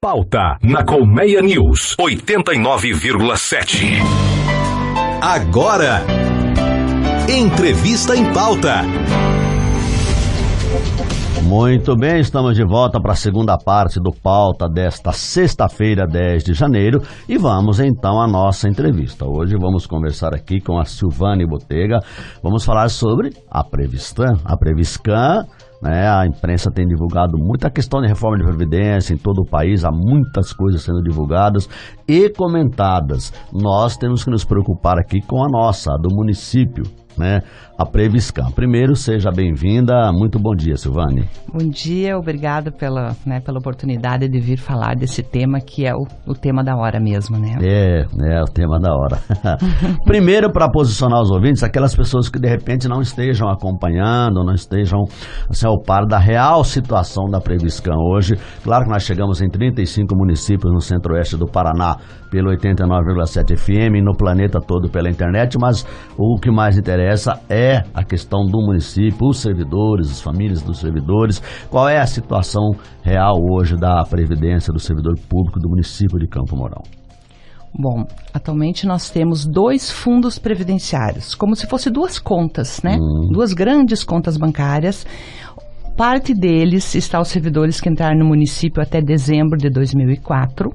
Pauta na Colmeia News 89,7. Agora, Entrevista em Pauta. Muito bem, estamos de volta para a segunda parte do Pauta desta sexta-feira, 10 de janeiro, e vamos então à nossa entrevista. Hoje vamos conversar aqui com a Silvane Botega, vamos falar sobre a Previscan. A Previscan, né, a imprensa tem divulgado muita questão de reforma de previdência em todo o país, há muitas coisas sendo divulgadas e comentadas. Nós temos que nos preocupar aqui com a nossa, a do município, né, a Previscan. Primeiro, seja bem-vinda. Muito bom dia, Silvane. Bom dia, obrigado pela oportunidade de vir falar desse tema que é o tema da hora mesmo, né? É o tema da hora. Primeiro, para posicionar os ouvintes, aquelas pessoas que de repente não estejam acompanhando, não estejam assim, ao par da real situação da Previscan hoje. Claro que nós chegamos em 35 municípios no centro-oeste do Paraná pelo 89,7 FM, no planeta todo pela internet, mas o que mais interessa é a questão do município, os servidores, as famílias dos servidores. Qual é a situação real hoje da Previdência do servidor público do município de Campo Mourão? Bom, atualmente nós temos 2 fundos previdenciários, como se fossem 2 contas, né? 2 grandes contas bancárias. Parte deles está aos servidores que entraram no município até dezembro de 2004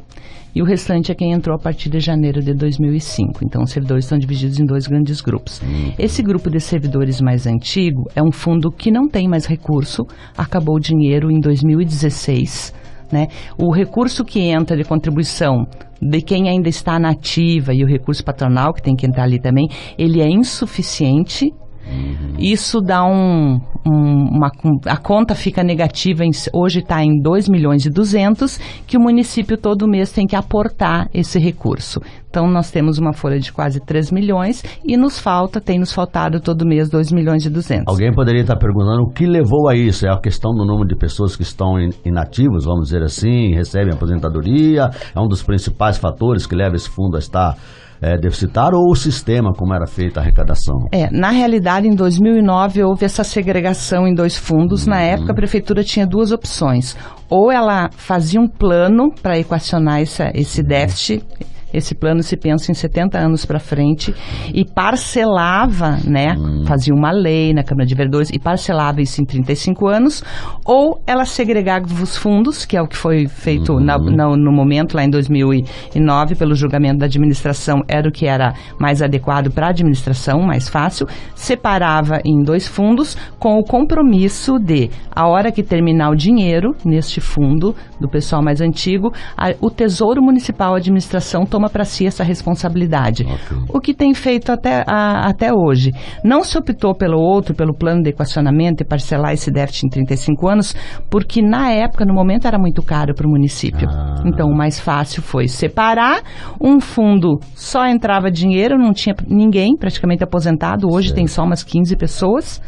e o restante é quem entrou a partir de janeiro de 2005. Então, os servidores estão divididos em 2 grandes grupos. Esse grupo de servidores mais antigo é um fundo que não tem mais recurso, acabou o dinheiro em 2016, né? O recurso que entra de contribuição de quem ainda está na ativa e o recurso patronal, que tem que entrar ali também, ele é insuficiente. Isso dá a conta fica negativa, hoje está em 2.200.000, que o município todo mês tem que aportar esse recurso. Então nós temos uma folha de quase 3 milhões e tem nos faltado todo mês 2.200.000. Alguém poderia estar perguntando o que levou a isso? É a questão do número de pessoas que estão inativos, vamos dizer assim, recebem aposentadoria, é um dos principais fatores que leva esse fundo a estar deficitário, ou o sistema, como era feita a arrecadação? Na realidade, em 2009 houve essa segregação em 2 fundos. Na época, a prefeitura tinha 2 opções. Ou ela fazia um plano para equacionar esse déficit. Esse plano se pensa em 70 anos para frente e parcelava, né? Fazia uma lei na Câmara de Vereadores e parcelava isso em 35 anos, ou ela segregava os fundos, que é o que foi feito no momento, lá em 2009, pelo julgamento da administração, era o que era mais adequado para a administração, mais fácil, separava em 2 fundos com o compromisso de, a hora que terminar o dinheiro neste fundo do pessoal mais antigo, o Tesouro Municipal, a administração, toma para si essa responsabilidade. O que tem feito até hoje. Não se optou pelo plano de equacionamento e parcelar esse déficit em 35 anos, porque na época, no momento, era muito caro para o município. Então, o mais fácil foi separar um fundo, só entrava dinheiro, não tinha ninguém praticamente aposentado, hoje tem só umas 15 pessoas.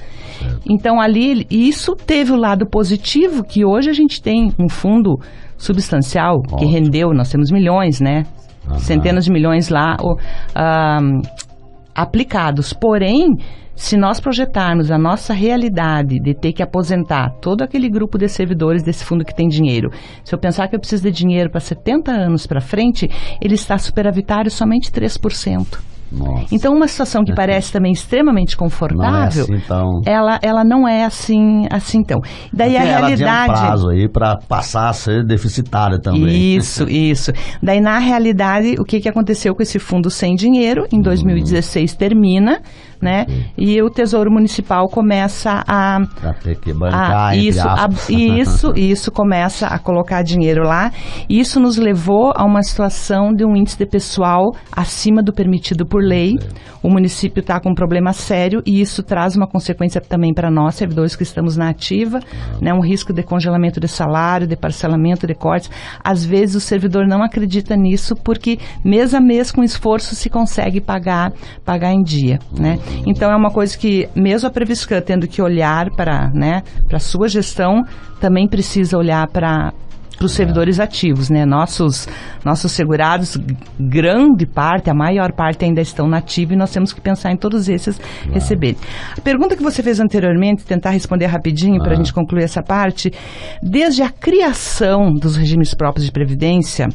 Então, ali, isso teve o lado positivo, que hoje a gente tem um fundo substancial, que rendeu, nós temos milhões, né? Centenas de milhões lá aplicados. Porém, se nós projetarmos a nossa realidade de ter que aposentar todo aquele grupo de servidores desse fundo que tem dinheiro, se eu pensar que eu preciso de dinheiro para 70 anos para frente, ele está superavitário somente 3%. Nossa. Então, uma situação que parece também extremamente confortável, não é assim, então. ela não é assim então. Daí a realidade... Ela tinha um prazo aí para passar a ser deficitária também. Isso. Daí, na realidade, o que aconteceu com esse fundo sem dinheiro? Em 2016 termina, né? E o Tesouro Municipal começa a ter que bancar, isso começa a colocar dinheiro lá. E isso nos levou a uma situação de um índice de pessoal acima do permitido por lei. O município está com um problema sério e isso traz uma consequência também para nós, servidores que estamos na ativa, né? Um risco de congelamento de salário, de parcelamento de cortes. Às vezes o servidor não acredita nisso porque mês a mês com esforço se consegue pagar em dia, né? Então é uma coisa que mesmo a Previscan tendo que olhar para a sua gestão, também precisa olhar para para os servidores ativos, né? Nossos segurados, grande parte, a maior parte ainda estão na ativa e nós temos que pensar em todos esses receberem. A pergunta que você fez anteriormente, tentar responder rapidinho para a gente concluir essa parte, desde a criação dos regimes próprios de previdência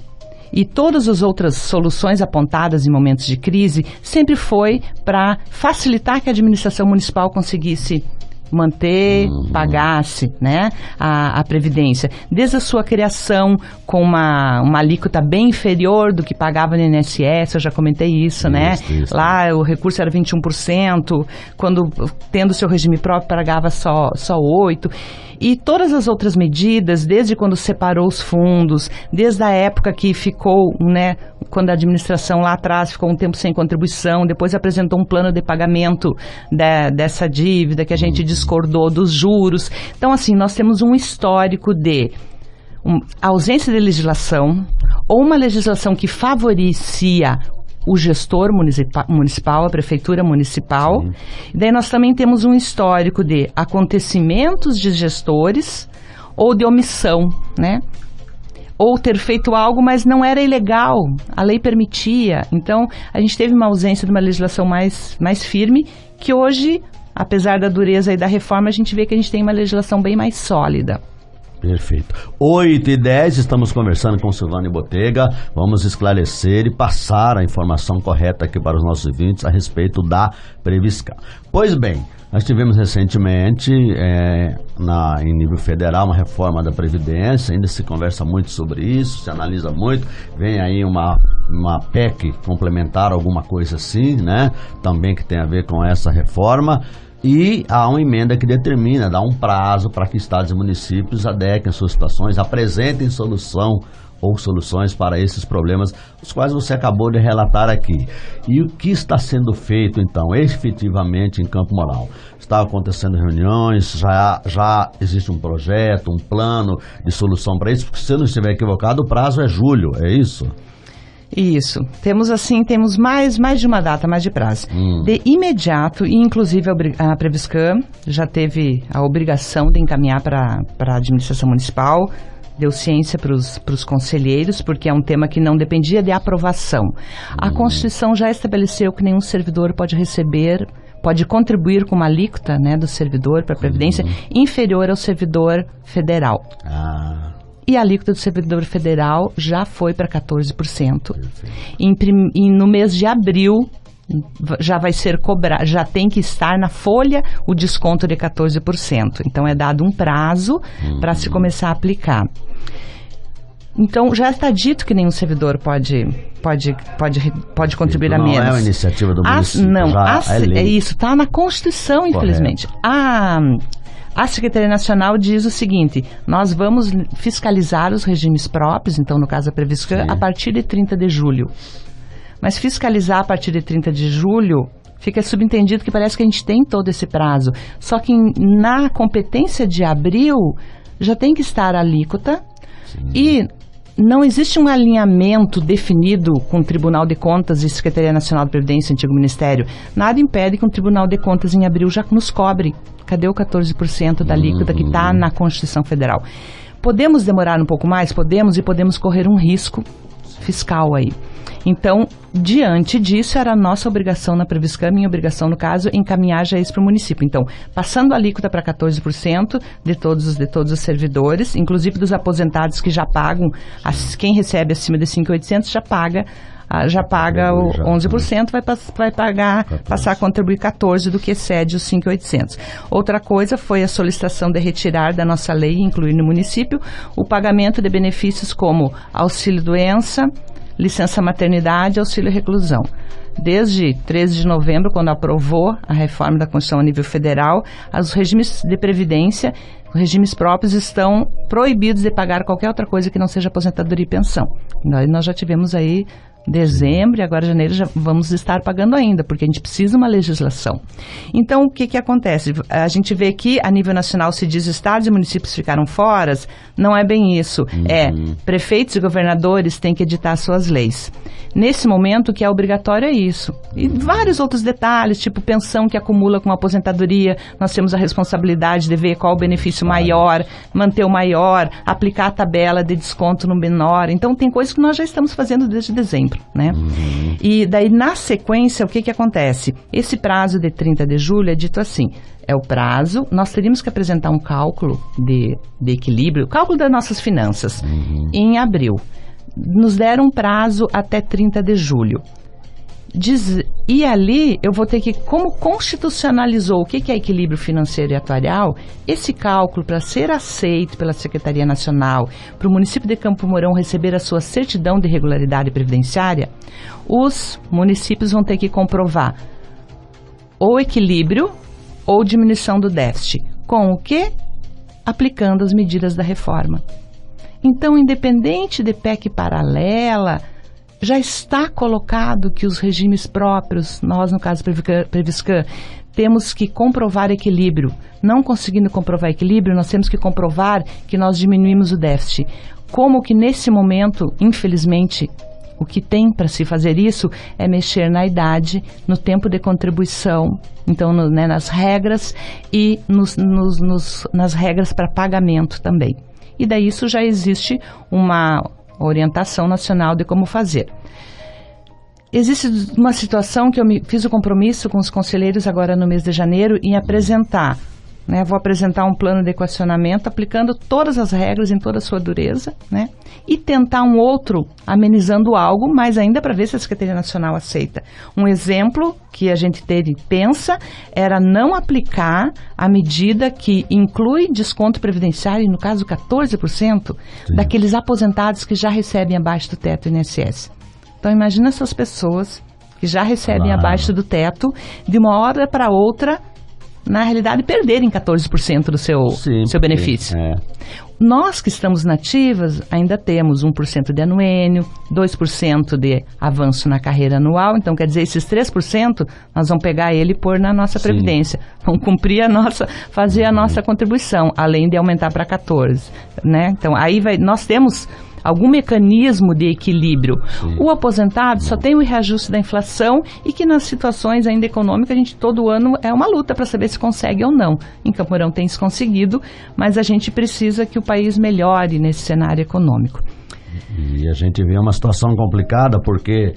e todas as outras soluções apontadas em momentos de crise, sempre foi para facilitar que a administração municipal conseguisse manter, pagasse, né, a Previdência. Desde a sua criação com uma alíquota bem inferior do que pagava no INSS, eu já comentei isso, né? Isso. Lá o recurso era 21%, quando tendo seu regime próprio pagava só 8%. E todas as outras medidas, desde quando separou os fundos, desde a época que ficou, né, quando a administração lá atrás ficou um tempo sem contribuição, depois apresentou um plano de pagamento dessa dívida, que a gente discordou dos juros. Então, assim, nós temos um histórico de ausência de legislação, ou uma legislação que favorecia o gestor municipal, a prefeitura municipal. Sim. Daí nós também temos um histórico de acontecimentos de gestores ou de omissão, né? Ou ter feito algo, mas não era ilegal, a lei permitia. Então, a gente teve uma ausência de uma legislação mais firme, que hoje, apesar da dureza e da reforma, a gente vê que a gente tem uma legislação bem mais sólida. Perfeito. 8h10, estamos conversando com Silvânia Botega. Vamos esclarecer e passar a informação correta aqui para os nossos ouvintes a respeito da Previscar. Pois bem, nós tivemos recentemente, em nível federal, uma reforma da Previdência. Ainda se conversa muito sobre isso, se analisa muito. Vem aí uma PEC complementar, alguma coisa assim, né? Também que tem a ver com essa reforma. E há uma emenda que determina, dá um prazo para que estados e municípios adequem suas situações, apresentem soluções para esses problemas, os quais você acabou de relatar aqui. E o que está sendo feito, então, efetivamente em Campo Mourão? Está acontecendo reuniões, já existe um projeto, um plano de solução para isso? Porque, se eu não estiver equivocado, o prazo é julho, é isso? Isso. Temos mais de uma data, mais de prazo. De imediato, e inclusive a Previscan já teve a obrigação de encaminhar para a administração municipal, deu ciência para os conselheiros, porque é um tema que não dependia de aprovação. A Constituição já estabeleceu que nenhum servidor pode contribuir com uma alíquota, né, do servidor para a Previdência inferior ao servidor federal. E a alíquota do servidor federal já foi para 14%. E no mês de abril já vai ser cobrado, já tem que estar na folha o desconto de 14%. Então é dado um prazo para se começar a aplicar. Então já está dito que nenhum servidor pode contribuir a menos. Não é uma iniciativa do município. É isso, está na Constituição, infelizmente. A Secretaria Nacional diz o seguinte: nós vamos fiscalizar os regimes próprios, então no caso a Previscan, a partir de 30 de julho. Mas fiscalizar a partir de 30 de julho, fica subentendido que parece que a gente tem todo esse prazo. Só que na competência de abril, já tem que estar a alíquota. E não existe um alinhamento definido com o Tribunal de Contas e Secretaria Nacional de Previdência, antigo Ministério. Nada impede que o Tribunal de Contas em abril já nos cobre. Cadê o 14% da alíquota que está na Constituição Federal? Podemos demorar um pouco mais? Podemos, e podemos correr um risco fiscal aí. Então, diante disso, era a nossa obrigação na Previscan, minha obrigação no caso, encaminhar já isso para o município. Então, passando a alíquota para 14% de todos os servidores, inclusive dos aposentados que já pagam, quem recebe acima de 5.800 já paga o 11%, vai passar a contribuir 14% do que excede os 5.800. Outra coisa foi a solicitação de retirar da nossa lei e incluir no município o pagamento de benefícios como auxílio-doença, licença maternidade e auxílio-reclusão. Desde 13 de novembro, quando aprovou a reforma da Constituição a nível federal, os regimes de previdência, os regimes próprios estão proibidos de pagar qualquer outra coisa que não seja aposentadoria e pensão. Nós já tivemos aí dezembro, e agora janeiro já vamos estar pagando ainda, porque a gente precisa de uma legislação. Então, o que acontece? A gente vê que a nível nacional se diz estados e municípios ficaram fora, não é bem isso. Prefeitos e governadores têm que editar suas leis. Nesse momento, o que é obrigatório é isso. E vários outros detalhes, tipo pensão que acumula com a aposentadoria, nós temos a responsabilidade de ver qual o benefício maior, manter o maior, aplicar a tabela de desconto no menor. Então, tem coisas que nós já estamos fazendo desde dezembro. Né? E daí, na sequência, o que acontece? Esse prazo de 30 de julho é dito assim, é o prazo, nós teríamos que apresentar um cálculo de equilíbrio, cálculo das nossas finanças, em abril. Nos deram um prazo até 30 de julho. E ali eu vou ter que, como constitucionalizou o que é equilíbrio financeiro e atuarial, esse cálculo, para ser aceito pela Secretaria Nacional, para o município de Campo Mourão receber a sua certidão de regularidade previdenciária, os municípios vão ter que comprovar ou equilíbrio ou diminuição do déficit. Com o quê? Aplicando as medidas da reforma. Então, independente de PEC paralela, já está colocado que os regimes próprios, nós no caso Previscan, temos que comprovar equilíbrio. Não conseguindo comprovar equilíbrio, nós temos que comprovar que nós diminuímos o déficit. Como que nesse momento, infelizmente, o que tem para se fazer isso é mexer na idade, no tempo de contribuição, então nas regras e nas regras para pagamento também. E daí isso já existe uma orientação nacional de como fazer. Existe uma situação que eu fiz o compromisso com os conselheiros agora no mês de janeiro em apresentar. Vou apresentar um plano de equacionamento aplicando todas as regras em toda a sua dureza, e tentar um outro amenizando algo, mas ainda para ver se a Secretaria Nacional aceita. Um exemplo que a gente pensa era não aplicar a medida que inclui desconto previdenciário, no caso 14%, daqueles aposentados que já recebem abaixo do teto INSS. Então imagina essas pessoas que já recebem abaixo do teto, de uma hora para outra, na realidade, perderem 14% do seu benefício. Nós que estamos nativas ainda temos 1% de anuênio, 2% de avanço na carreira anual, então quer dizer, esses 3% nós vamos pegar ele e pôr na nossa previdência. Vamos cumprir fazer a nossa contribuição, além de aumentar para 14%. Então aí nós temos algum mecanismo de equilíbrio. O aposentado só tem o reajuste da inflação e que nas situações ainda econômicas, a gente todo ano é uma luta para saber se consegue ou não. Em Campo Mourão tem se conseguido, mas a gente precisa que o país melhore nesse cenário econômico. E a gente vê uma situação complicada porque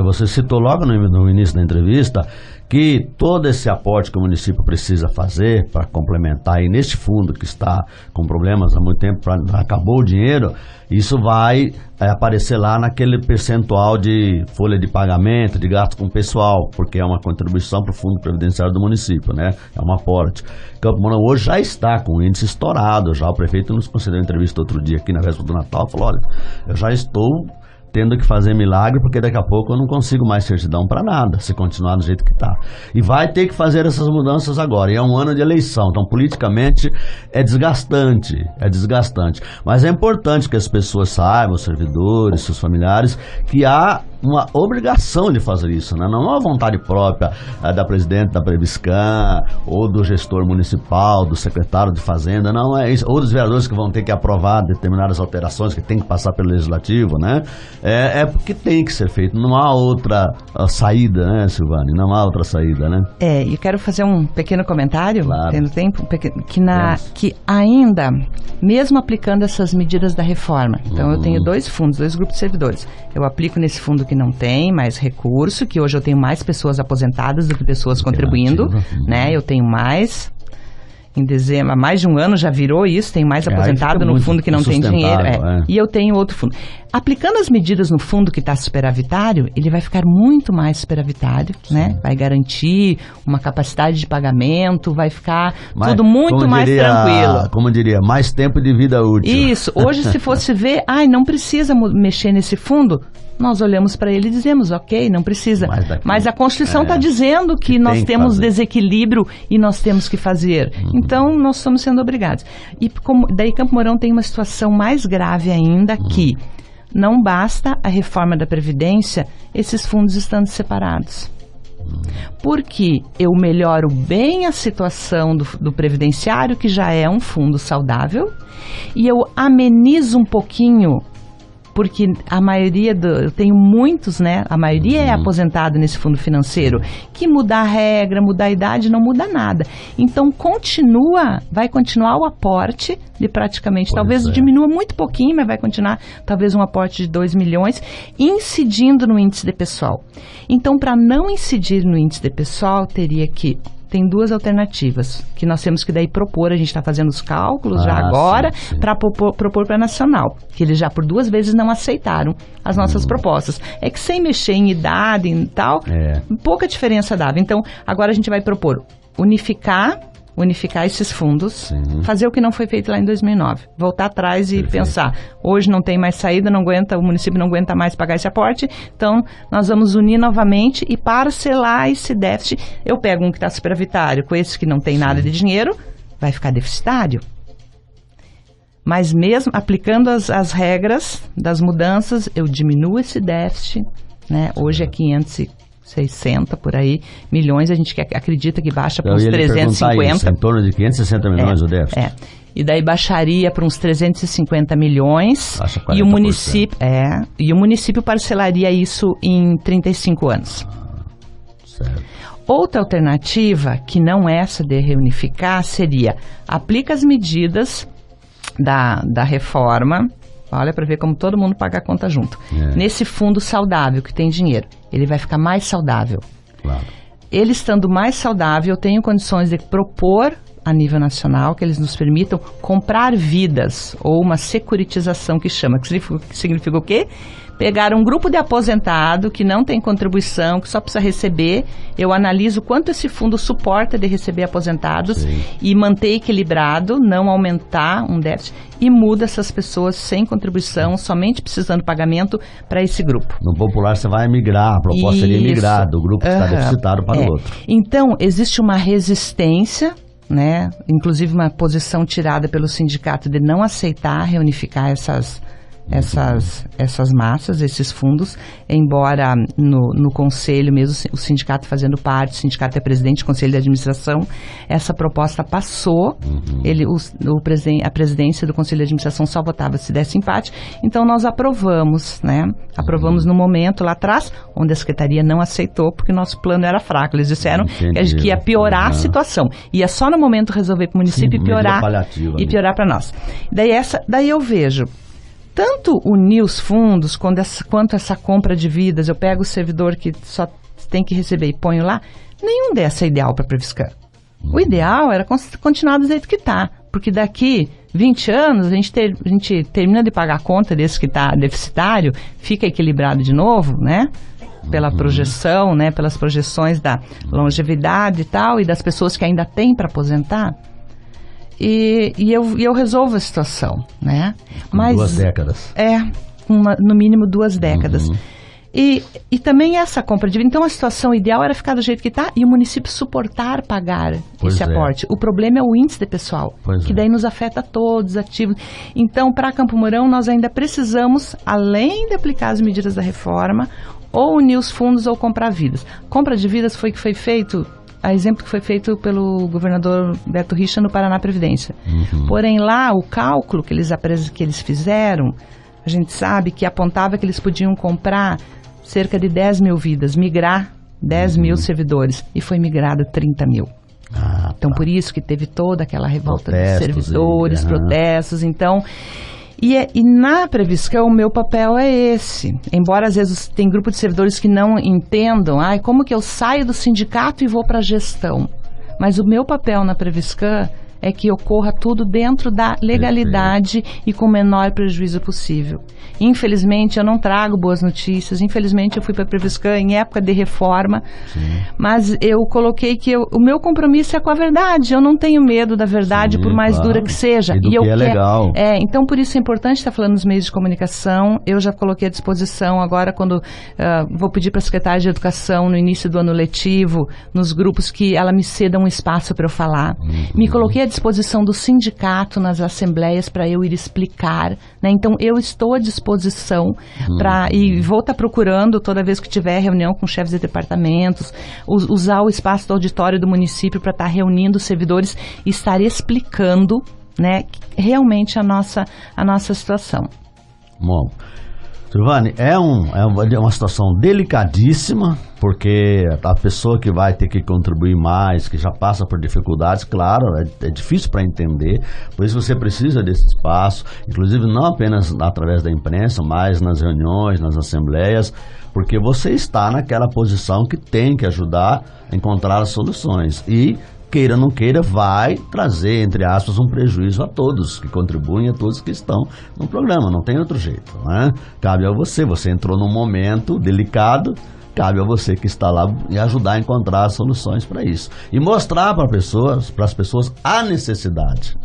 você citou logo no início da entrevista que todo esse aporte que o município precisa fazer para complementar aí neste fundo que está com problemas há muito tempo, acabou o dinheiro, isso vai aparecer lá naquele percentual de folha de pagamento, de gasto com o pessoal, porque é uma contribuição para o fundo previdenciário do município, é um aporte. Campo Mourão hoje já está com o índice estourado, já o prefeito nos concedeu entrevista outro dia aqui na véspera do Natal, falou, olha, eu já estou tendo que fazer milagre, porque daqui a pouco eu não consigo mais certidão para nada, se continuar do jeito que está. E vai ter que fazer essas mudanças agora, e é um ano de eleição, então politicamente é desgastante. Mas é importante que as pessoas saibam, os servidores, seus familiares, que há uma obrigação de fazer isso, não é uma vontade própria da presidente da Previscan, ou do gestor municipal, do secretário de Fazenda, não é isso, ou dos vereadores que vão ter que aprovar determinadas alterações que tem que passar pelo Legislativo, É porque tem que ser feito, não há outra saída, Silvane? Não há outra saída, E quero fazer um pequeno comentário, claro. Tendo tempo, que ainda, mesmo aplicando essas medidas da reforma, então eu tenho 2 fundos, 2 grupos de servidores, eu aplico nesse fundo que não tem mais recurso, que hoje eu tenho mais pessoas aposentadas do que pessoas contribuindo, eu tenho mais... Em dezembro, há mais de um ano já virou isso, tem mais aposentado no fundo que não tem dinheiro. E eu tenho outro fundo. Aplicando as medidas no fundo que está superavitário, ele vai ficar muito mais superavitário, Vai garantir uma capacidade de pagamento, vai ficar tudo muito mais tranquilo. Como diria, mais tempo de vida útil. Isso. Hoje, se fosse ver, não precisa mexer nesse fundo, nós olhamos para ele e dizemos, ok, não precisa. Mas a Constituição está dizendo que nós temos desequilíbrio e nós temos que fazer. Então, nós estamos sendo obrigados. E daí Campo Mourão tem uma situação mais grave ainda que não basta a reforma da Previdência, esses fundos estando separados. Porque eu melhoro bem a situação do previdenciário, que já é um fundo saudável, e eu amenizo um pouquinho, porque a maioria, eu tenho muitos, né? A maioria é aposentado nesse fundo financeiro, que mudar a regra, mudar a idade, não muda nada. Então, vai continuar o aporte de praticamente, talvez diminua muito pouquinho, mas vai continuar talvez um aporte de 2 milhões, incidindo no índice de pessoal. Então, para não incidir no índice de pessoal, tem duas alternativas, que nós temos que daí propor, a gente está fazendo os cálculos já agora, para propor para a Nacional, que eles já por 2 vezes não aceitaram as nossas propostas. É que sem mexer em idade e tal, pouca diferença dava. Então, agora a gente vai propor unificar esses fundos, fazer o que não foi feito lá em 2009, voltar atrás e pensar, hoje não tem mais saída, o município não aguenta mais pagar esse aporte, então nós vamos unir novamente e parcelar esse déficit. Eu pego um que está superavitário com esse que não tem nada de dinheiro, vai ficar deficitário. Mas mesmo aplicando as regras das mudanças, eu diminuo esse déficit, né? Hoje é 560 por aí, milhões, a gente acredita que baixa para uns 350. Isso, em torno de 560 milhões o déficit. E daí baixaria para uns 350 milhões. Baixa 40%. E o município parcelaria isso em 35 anos. Certo. Outra alternativa, que não essa de reunificar, seria aplica as medidas da reforma. Olha, para ver como todo mundo paga a conta junto. Nesse fundo saudável, que tem dinheiro, ele vai ficar mais saudável. Claro. Ele estando mais saudável, eu tenho condições de propor a nível nacional que eles nos permitam comprar vidas, ou uma securitização que chama. Que significa o quê? Pegar um grupo de aposentado que não tem contribuição, que só precisa receber, eu analiso quanto esse fundo suporta de receber aposentados e manter equilibrado, não aumentar um déficit, e muda essas pessoas sem contribuição, somente precisando de pagamento para esse grupo. No popular você vai migrar, a proposta seria migrar do grupo que está deficitado para o outro. Então, existe uma resistência, né? Inclusive uma posição tirada pelo sindicato de não aceitar reunificar essas massas, esses fundos, embora no conselho mesmo, o sindicato fazendo parte, o sindicato é presidente do conselho de administração, essa proposta passou, a presidência do conselho de administração só votava se desse empate, então nós aprovamos, né? Aprovamos no momento lá atrás, onde a secretaria não aceitou, porque o nosso plano era fraco, eles disseram que ia piorar a situação, ia só no momento resolver para o município e piorar para nós. Daí eu vejo, tanto unir os fundos quanto essa compra de vidas, eu pego o servidor que só tem que receber e ponho lá, nenhum dessa é ideal para a Previscan. O ideal era continuar do jeito que está, porque daqui 20 anos a gente termina de pagar a conta desse que está deficitário, fica equilibrado de novo, né? Pela projeção, né? Pelas projeções da longevidade e tal, e das pessoas que ainda têm para aposentar. E eu resolvo a situação, né? Mas 2 décadas. No mínimo 2 décadas. E também essa compra de vida. Então, a situação ideal era ficar do jeito que está e o município suportar pagar esse aporte. O problema é o índice de pessoal, que daí nos afeta todos, ativos. Então, para Campo Mourão, nós ainda precisamos, além de aplicar as medidas da reforma, ou unir os fundos ou comprar vidas. Compra de vidas foi feito... A exemplo que foi feito pelo governador Beto Richa no Paraná Previdência. Porém, lá, o cálculo que eles fizeram, a gente sabe que apontava que eles podiam comprar cerca de 10 mil vidas, migrar 10 mil servidores, e foi migrado 30 mil. Então, por isso que teve toda aquela revolta dos servidores, protestos. Então, e na Previscan o meu papel é esse. Embora às vezes tem grupo de servidores que não entendam, como que eu saio do sindicato e vou para a gestão. Mas o meu papel na Previscan é que ocorra tudo dentro da legalidade e com o menor prejuízo possível. Infelizmente, eu não trago boas notícias. Infelizmente, eu fui para a Previscan em época de reforma, mas eu coloquei que o meu compromisso é com a verdade. Eu não tenho medo da verdade, por mais dura que seja. E do que é legal. Então, por isso é importante estar falando nos meios de comunicação. Eu já coloquei à disposição agora, quando vou pedir para a secretária de Educação, no início do ano letivo, nos grupos, que ela me ceda um espaço para eu falar. Me coloquei à à disposição do sindicato nas assembleias para eu ir explicar, né? Então, eu estou à disposição e vou estar procurando, toda vez que tiver reunião com chefes de departamentos, usar o espaço do auditório do município para estar reunindo os servidores e estar explicando, né, realmente a nossa situação. Bom, Silvane, é uma situação delicadíssima, porque a pessoa que vai ter que contribuir mais, que já passa por dificuldades, claro, é difícil para entender, por isso você precisa desse espaço, inclusive não apenas através da imprensa, mas nas reuniões, nas assembleias, porque você está naquela posição que tem que ajudar a encontrar as soluções e, queira ou não queira, vai trazer, entre aspas, um prejuízo a todos que contribuem, a todos que estão no programa, não tem outro jeito, né? Cabe a você entrou num momento delicado, cabe a você que está lá e ajudar a encontrar soluções para isso. E mostrar para as pessoas a necessidade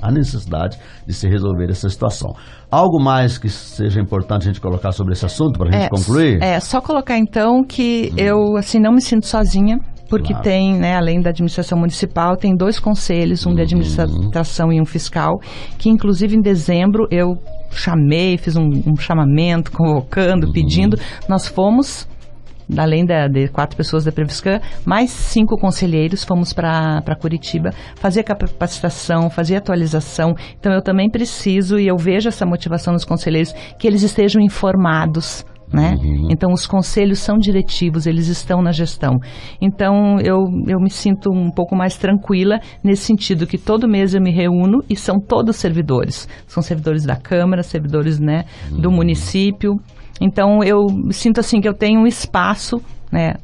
de se resolver essa situação. Algo mais que seja importante a gente colocar sobre esse assunto para a gente concluir? Só colocar então que eu assim não me sinto sozinha, porque tem, né, além da administração municipal, tem 2 conselhos, um de administração e um fiscal, que inclusive em dezembro eu chamei, fiz um chamamento, convocando, pedindo, nós fomos, além de 4 pessoas da Previscan, mais 5 conselheiros, fomos para Curitiba fazer capacitação, fazer atualização. Então eu também preciso, e eu vejo essa motivação nos conselheiros, que eles estejam informados, né? Então os conselhos são diretivos, eles estão na gestão. Então eu me sinto um pouco mais tranquila nesse sentido, que todo mês eu me reúno e são todos servidores. São servidores da Câmara, servidores, né, do município. Então eu sinto assim que eu tenho um espaço, né?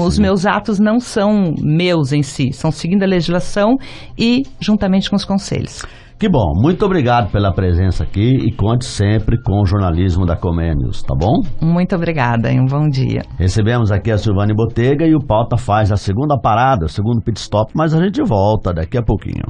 Os meus atos não são meus em si, são seguindo a legislação e juntamente com os conselhos. Que bom, muito obrigado pela presença aqui e conte sempre com o jornalismo da Colmeia News, tá bom? Muito obrigada e um bom dia. Recebemos aqui a Silvane Botega e o Pauta faz a segunda parada, o segundo pit stop, mas a gente volta daqui a pouquinho.